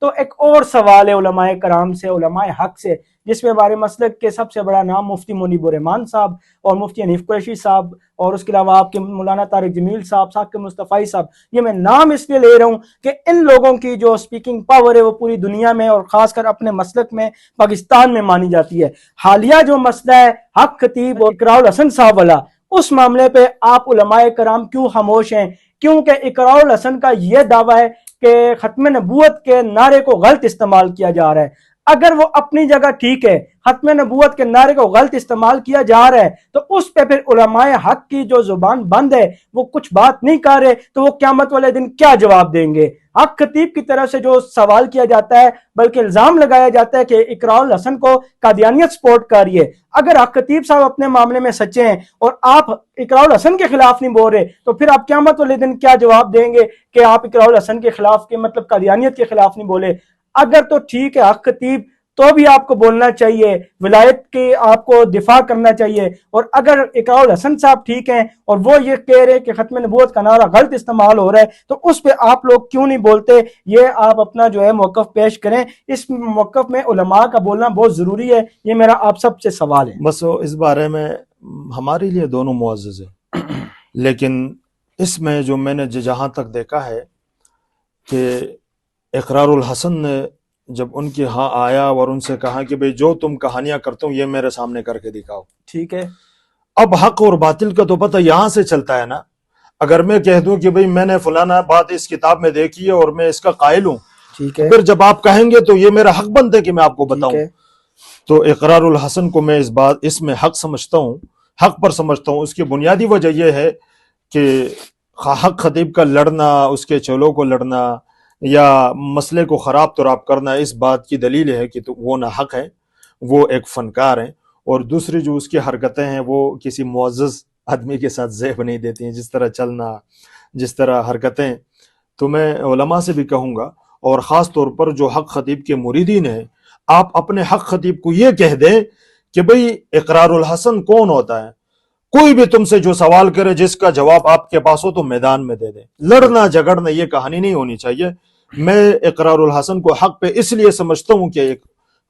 تو ایک اور سوال ہے علماء کرام سے، علماء حق سے، جس میں ہمارے مسلک کے سب سے بڑا نام مفتی منیب الرحمان صاحب اور مفتی حنیف قریشی صاحب اور اس کے علاوہ آپ کے مولانا طارق جمیل صاحب، ثاقب مصطفی صاحب، یہ میں نام اس لیے لے رہا ہوں کہ ان لوگوں کی جو سپیکنگ پاور ہے وہ پوری دنیا میں اور خاص کر اپنے مسلک میں پاکستان میں مانی جاتی ہے۔ حالیہ جو مسئلہ ہے حق خطیب اور اقراء الحسن صاحب والا، اس معاملے پہ آپ علماء کرام کیوں خاموش ہیں؟ کیونکہ اقراء الحسن کا یہ دعویٰ ہے کہ ختم نبوت کے نعرے کو غلط استعمال کیا جا رہا ہے۔ اگر وہ اپنی جگہ ٹھیک ہے، ختم نبوت کے نعرے کو غلط استعمال کیا جا رہا ہے، تو اس پہ پھر علماء حق کی جو زبان بند ہے وہ کچھ بات نہیں کر رہے، تو وہ قیامت والے دن کیا جواب دیں گے؟ حق خطیب کی طرف سے جو سوال کیا جاتا ہے، بلکہ الزام لگایا جاتا ہے کہ اقراء الحسن کو قادیانیت سپورٹ کر رہی ہے۔ اگر حق خطیب صاحب اپنے معاملے میں سچے ہیں اور آپ اقراء الحسن کے خلاف نہیں بول رہے، تو پھر آپ قیامت والے دن کیا جواب دیں گے کہ آپ اقراء الحسن کے خلاف کے مطلب قادیانیت کے خلاف نہیں بولے؟ اگر تو ٹھیک ہے حق خطیب، تو بھی آپ کو بولنا چاہیے، ولایت کی آپ کو دفاع کرنا چاہیے، اور اگر اقراء الحسن صاحب ٹھیک ہیں اور وہ یہ کہہ رہے کہ ختم نبوت کا نعرہ غلط استعمال ہو رہا ہے، تو اس پہ آپ لوگ کیوں نہیں بولتے؟ یہ آپ اپنا جو ہے موقف پیش کریں۔ اس موقف میں علماء کا بولنا بہت ضروری ہے، یہ میرا آپ سب سے سوال ہے۔ بس اس بارے میں ہمارے لیے دونوں معزز ہیں، لیکن اس میں جو میں نے جہاں تک دیکھا ہے کہ اقرار الحسن نے جب ان کے ہاں آیا اور ان سے کہا کہ بھئی جو تم کہانیاں کرتے ہو یہ میرے سامنے کر کے دکھاؤ، ٹھیک ہے، اب حق اور باطل کا تو پتہ یہاں سے چلتا ہے نا۔ اگر میں کہہ دوں کہ بھئی میں نے فلانا بات اس کتاب میں دیکھی ہے اور میں اس کا قائل ہوں، ٹھیک ہے، پھر جب آپ کہیں گے تو یہ میرا حق بنتا ہے کہ میں آپ کو بتاؤں۔ تو اقرار الحسن کو میں اس میں حق سمجھتا ہوں، حق پر سمجھتا ہوں۔ اس کی بنیادی وجہ یہ ہے کہ حق خطیب کا لڑنا، اس کے چولوں کو لڑنا یا مسئلے کو خراب تراب کرنا، اس بات کی دلیل ہے کہ وہ نہ حق ہے، وہ ایک فنکار ہیں، اور دوسری جو اس کی حرکتیں ہیں وہ کسی معزز آدمی کے ساتھ زیب نہیں دیتی ہیں، جس طرح چلنا، جس طرح حرکتیں۔ تو میں علماء سے بھی کہوں گا، اور خاص طور پر جو حق خطیب کے مریدین ہیں، آپ اپنے حق خطیب کو یہ کہہ دیں کہ بھئی اقرار الحسن کون ہوتا ہے؟ کوئی بھی تم سے جو سوال کرے جس کا جواب آپ کے پاس ہو تو میدان میں دے دیں۔ لڑنا جھگڑنا یہ کہانی نہیں ہونی چاہیے۔ میں اقرار الحسن کو حق پہ اس لیے سمجھتا ہوں کہ ایک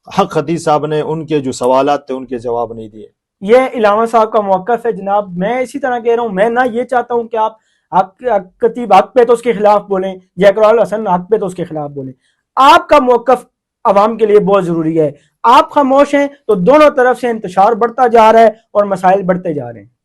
حق خطیب صاحب نے ان کے جو سوالات تھے ان کے جواب نہیں دیے۔ یہ علامہ صاحب کا موقف ہے جناب۔ میں اسی طرح کہہ رہا ہوں، میں نہ یہ چاہتا ہوں کہ آپ حق خطیب حق پہ تو اس کے خلاف بولیں یا اقرار الحسن حق پہ تو اس کے خلاف بولیں۔ آپ کا موقف عوام کے لیے بہت ضروری ہے۔ آپ خاموش ہیں تو دونوں طرف سے انتشار بڑھتا جا رہا ہے اور مسائل بڑھتے جا رہے ہیں۔